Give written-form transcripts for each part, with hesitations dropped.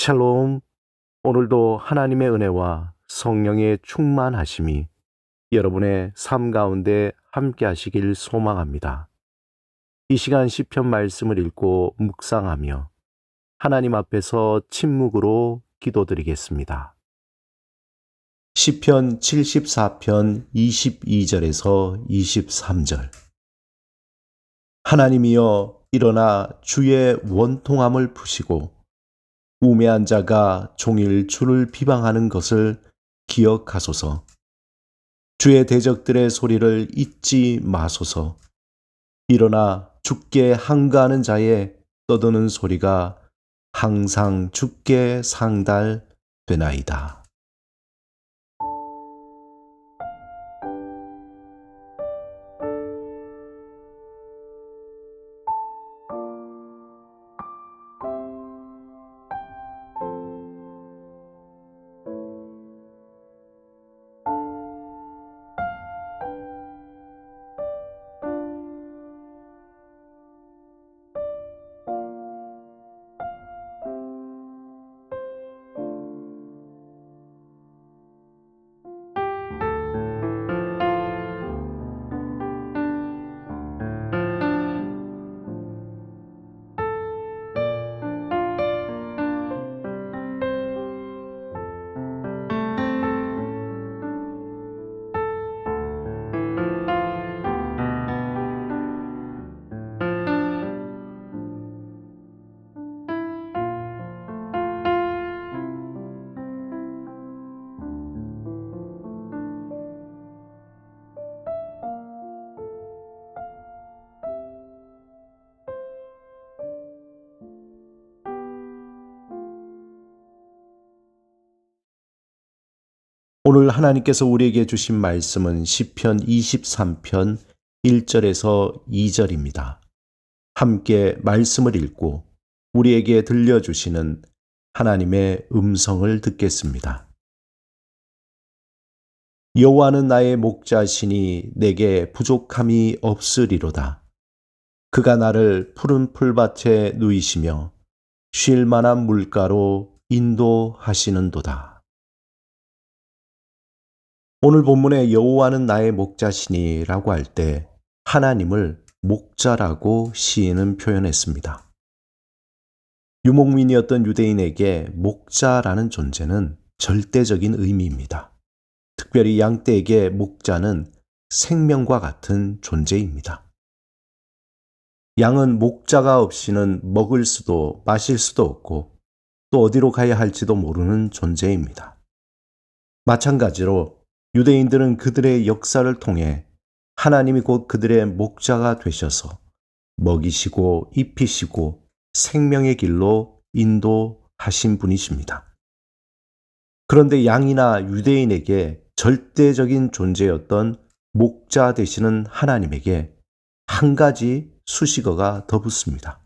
샬롬. 오늘도 하나님의 은혜와 성령의 충만하심이 여러분의 삶 가운데 함께 하시길 소망합니다. 이 시간 시편 말씀을 읽고 묵상하며 하나님 앞에서 침묵으로 기도드리겠습니다. 시편 74편 22절에서 23절. 하나님이여 일어나 주의 원통함을 푸시고 우매한 자가 종일 주를 비방하는 것을 기억하소서. 주의 대적들의 소리를 잊지 마소서. 일어나 주께 항거하는 자의 떠드는 소리가 항상 주께 상달되나이다. 오늘 하나님께서 우리에게 주신 말씀은 시편 23편 1절에서 2절입니다. 함께 말씀을 읽고 우리에게 들려주시는 하나님의 음성을 듣겠습니다. 여호와는 나의 목자시니 내게 부족함이 없으리로다. 그가 나를 푸른 풀밭에 누이시며 쉴 만한 물가로 인도하시는도다. 오늘 본문에 여호와는 나의 목자시니라고 할 때 하나님을 목자라고 시인은 표현했습니다. 유목민이었던 유대인에게 목자라는 존재는 절대적인 의미입니다. 특별히 양떼에게 목자는 생명과 같은 존재입니다. 양은 목자가 없이는 먹을 수도 마실 수도 없고 또 어디로 가야 할지도 모르는 존재입니다. 마찬가지로 유대인들은 그들의 역사를 통해 하나님이 곧 그들의 목자가 되셔서 먹이시고 입히시고 생명의 길로 인도하신 분이십니다. 그런데 양이나 유대인에게 절대적인 존재였던 목자 되시는 하나님에게 한 가지 수식어가 더 붙습니다.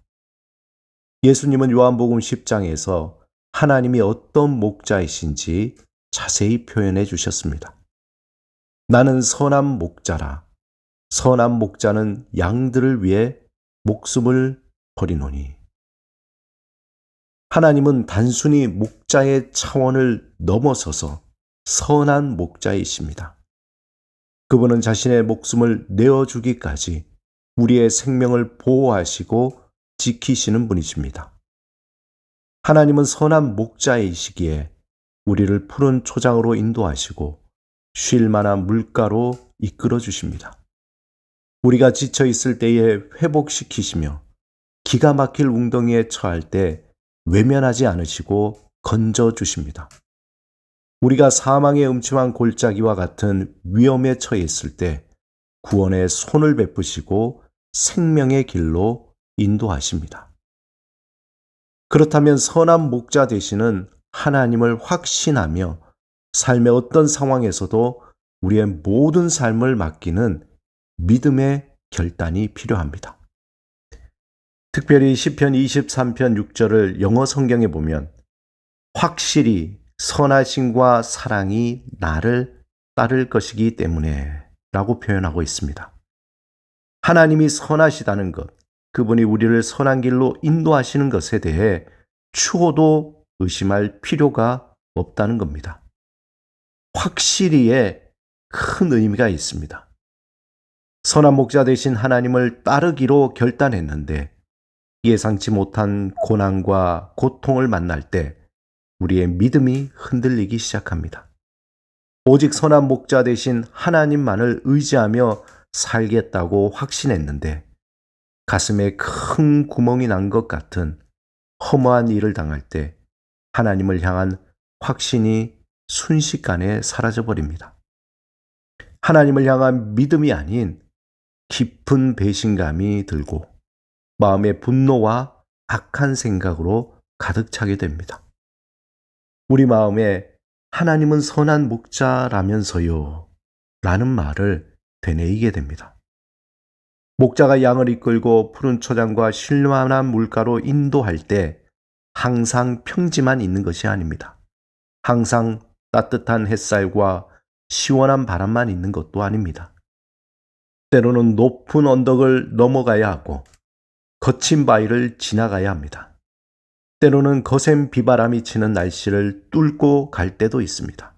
예수님은 요한복음 10장에서 하나님이 어떤 목자이신지 자세히 표현해 주셨습니다. 나는 선한 목자라. 선한 목자는 양들을 위해 목숨을 버리노니. 하나님은 단순히 목자의 차원을 넘어서서 선한 목자이십니다. 그분은 자신의 목숨을 내어주기까지 우리의 생명을 보호하시고 지키시는 분이십니다. 하나님은 선한 목자이시기에 우리를 푸른 초장으로 인도하시고 쉴 만한 물가로 이끌어 주십니다. 우리가 지쳐 있을 때에 회복시키시며 기가 막힐 웅덩이에 처할 때 외면하지 않으시고 건져 주십니다. 우리가 사망의 음침한 골짜기와 같은 위험에 처해 있을 때 구원의 손을 베푸시고 생명의 길로 인도하십니다. 그렇다면 선한 목자 되시는 하나님을 확신하며 삶의 어떤 상황에서도 우리의 모든 삶을 맡기는 믿음의 결단이 필요합니다. 특별히 시편 23편 6절을 영어 성경에 보면 확실히 선하심과 사랑이 나를 따를 것이기 때문에 라고 표현하고 있습니다. 하나님이 선하시다는 것, 그분이 우리를 선한 길로 인도하시는 것에 대해 추호도 의심할 필요가 없다는 겁니다. 확실히에 큰 의미가 있습니다. 선한 목자 되신 하나님을 따르기로 결단했는데 예상치 못한 고난과 고통을 만날 때 우리의 믿음이 흔들리기 시작합니다. 오직 선한 목자 되신 하나님만을 의지하며 살겠다고 확신했는데 가슴에 큰 구멍이 난 것 같은 허무한 일을 당할 때 하나님을 향한 확신이 순식간에 사라져버립니다. 하나님을 향한 믿음이 아닌 깊은 배신감이 들고 마음의 분노와 악한 생각으로 가득 차게 됩니다. 우리 마음에 하나님은 선한 목자라면서요 라는 말을 되뇌이게 됩니다. 목자가 양을 이끌고 푸른 초장과 쉴만한 물가로 인도할 때 항상 평지만 있는 것이 아닙니다. 항상 따뜻한 햇살과 시원한 바람만 있는 것도 아닙니다. 때로는 높은 언덕을 넘어가야 하고 거친 바위를 지나가야 합니다. 때로는 거센 비바람이 치는 날씨를 뚫고 갈 때도 있습니다.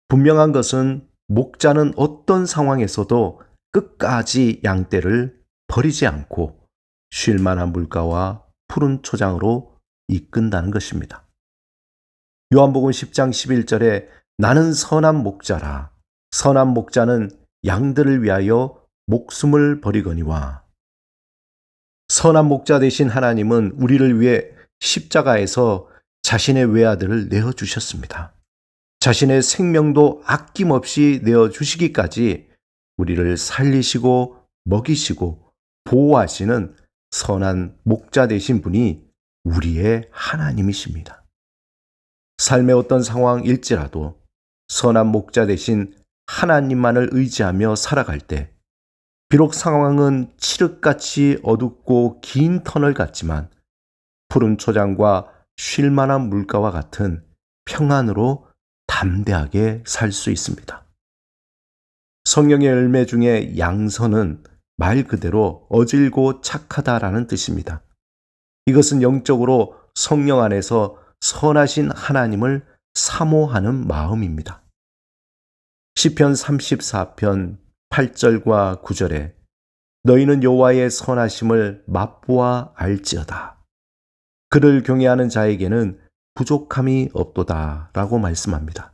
분명한 것은 목자는 어떤 상황에서도 끝까지 양떼를 버리지 않고 쉴 만한 물가와 푸른 초장으로 이끈다는 것입니다. 요한복음 10장 11절에 나는 선한 목자라 선한 목자는 양들을 위하여 목숨을 버리거니와 선한 목자 되신 하나님은 우리를 위해 십자가에서 자신의 외아들을 내어주셨습니다. 자신의 생명도 아낌없이 내어주시기까지 우리를 살리시고 먹이시고 보호하시는 선한 목자 되신 분이 우리의 하나님이십니다. 삶의 어떤 상황일지라도 선한 목자 되신 하나님만을 의지하며 살아갈 때 비록 상황은 칠흑같이 어둡고 긴 터널 같지만 푸른 초장과 쉴만한 물가와 같은 평안으로 담대하게 살 수 있습니다. 성령의 열매 중에 양선은 말 그대로 어질고 착하다라는 뜻입니다. 이것은 영적으로 성령 안에서 선하신 하나님을 사모하는 마음입니다. 시편 34편 8절과 9절에 너희는 여호와의 선하심을 맛보아 알지어다. 그를 경외하는 자에게는 부족함이 없도다 라고 말씀합니다.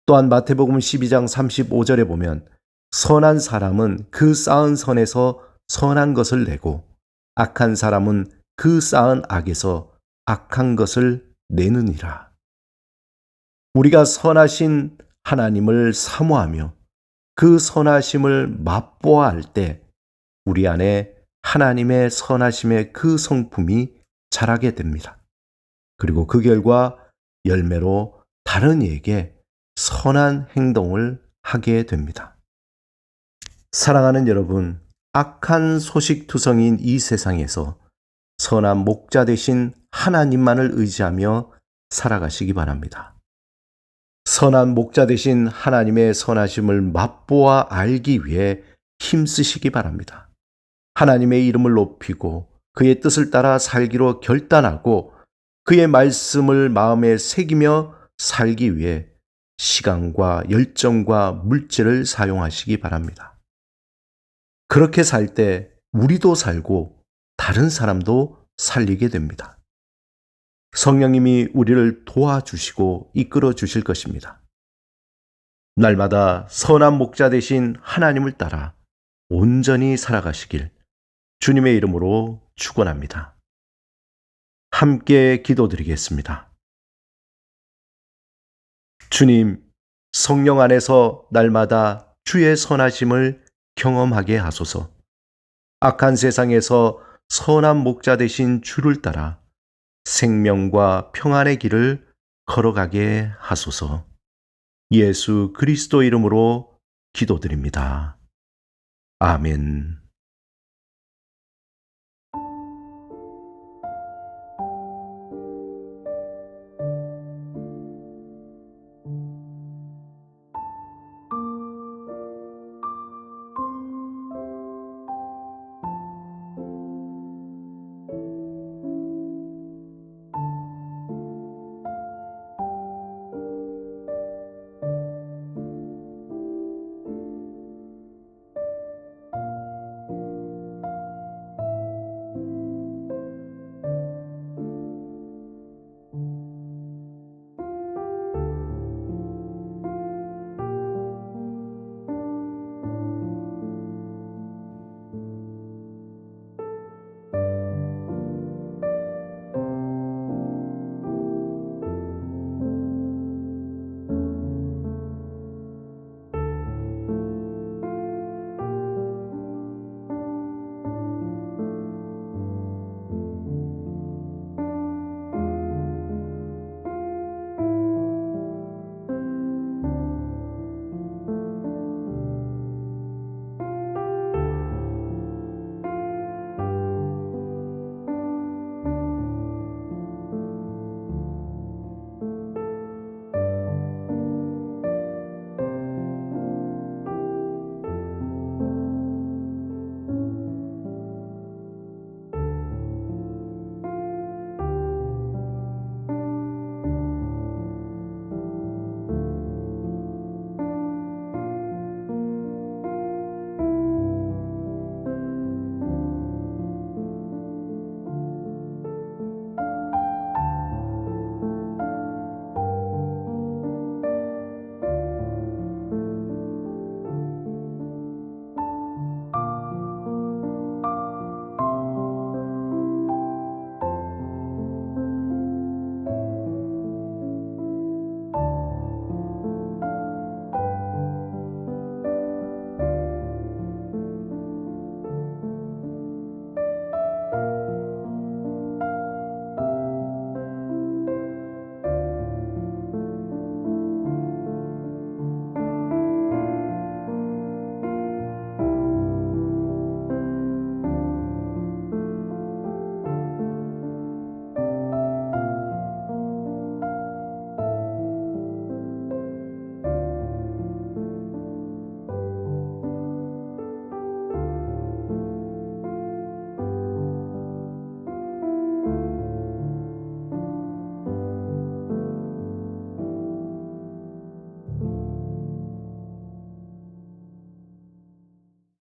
또한 마태복음 12장 35절에 보면 선한 사람은 그 쌓은 선에서 선한 것을 내고 악한 사람은 그 쌓은 악에서 악한 것을 내느니라. 우리가 선하신 하나님을 사모하며 그 선하심을 맛보아 알 때 우리 안에 하나님의 선하심의 그 성품이 자라게 됩니다. 그리고 그 결과 열매로 다른 이에게 선한 행동을 하게 됩니다. 사랑하는 여러분, 악한 소식투성이인 이 세상에서 선한 목자 되신 하나님만을 의지하며 살아가시기 바랍니다. 선한 목자 되신 하나님의 선하심을 맛보아 알기 위해 힘쓰시기 바랍니다. 하나님의 이름을 높이고 그의 뜻을 따라 살기로 결단하고 그의 말씀을 마음에 새기며 살기 위해 시간과 열정과 물질을 사용하시기 바랍니다. 그렇게 살 때 우리도 살고 다른 사람도 살리게 됩니다. 성령님이 우리를 도와주시고 이끌어 주실 것입니다. 날마다 선한 목자 되신 하나님을 따라 온전히 살아가시길 주님의 이름으로 축원합니다. 함께 기도드리겠습니다. 주님, 성령 안에서 날마다 주의 선하심을 경험하게 하소서. 악한 세상에서 선한 목자 되신 주를 따라 생명과 평안의 길을 걸어가게 하소서. 예수 그리스도 이름으로 기도드립니다. 아멘.